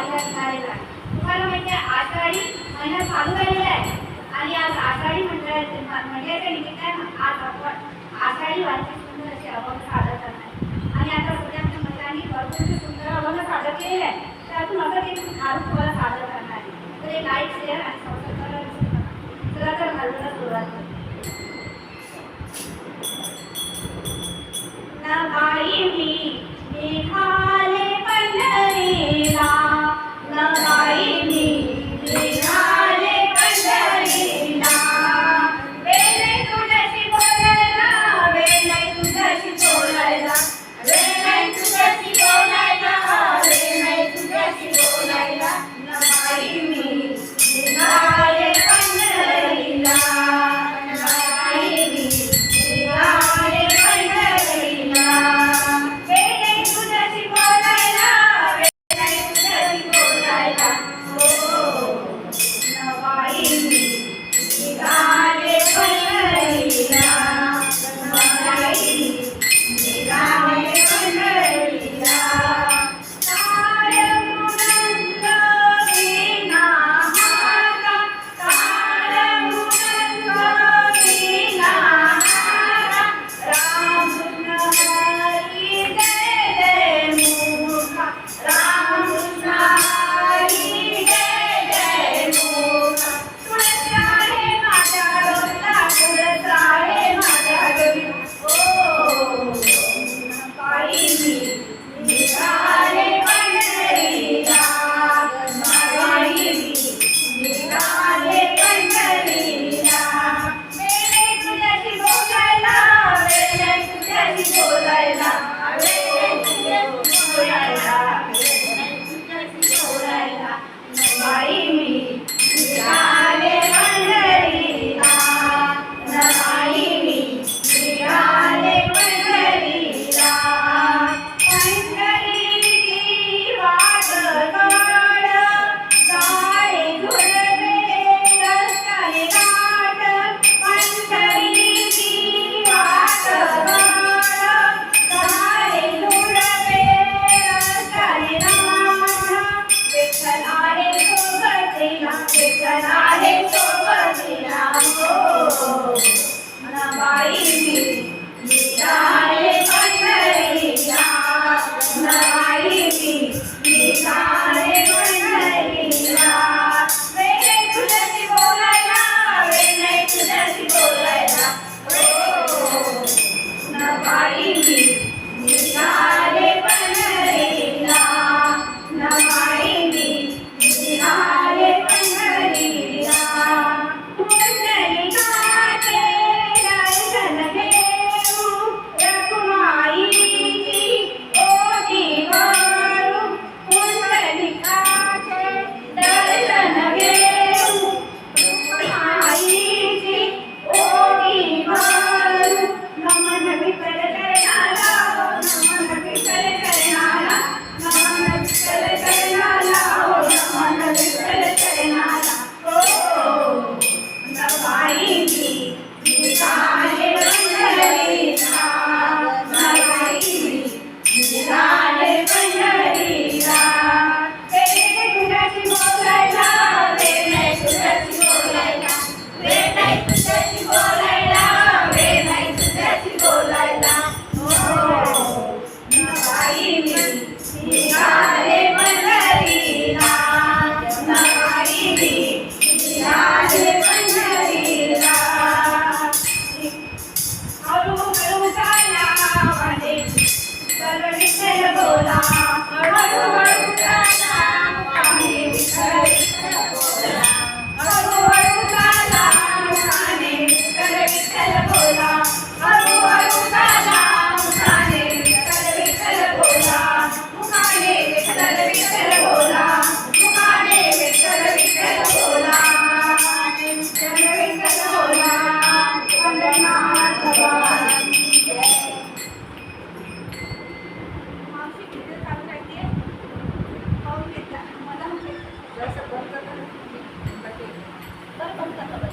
तुम्हाला माहिती आहे आषाढी महिना चालू झालेला आहे आणि आज आषाढी मंडळाच्या निमित्तानं आज आपण आषाढी वारीची सुंदर अशी अभंग सादर करणार आणि आता सध्या आमच्या महिलांनी भरपूर सुंदर अभंग सादर केलेले आहे. त्यातून असं एक खास तुम्हाला सादर करणार आहे. तर एक लाईक शेअर आणि सबस्क्राईब करायला विसरू नका. चला तर घालूनच सुरुवात करू. नगाई मी निघाले पंढरीला, नगाई मी निघाले पंढरीला, वेळ नाही तुझ्याशी बोलायला, वेळ नाही तुझ्याशी बोलायला, वेळ नाही तुझ्याशी बोलायला, वेळ नाही तुझ्याशी बोलायला, नगाई मी निघाले आपण कसं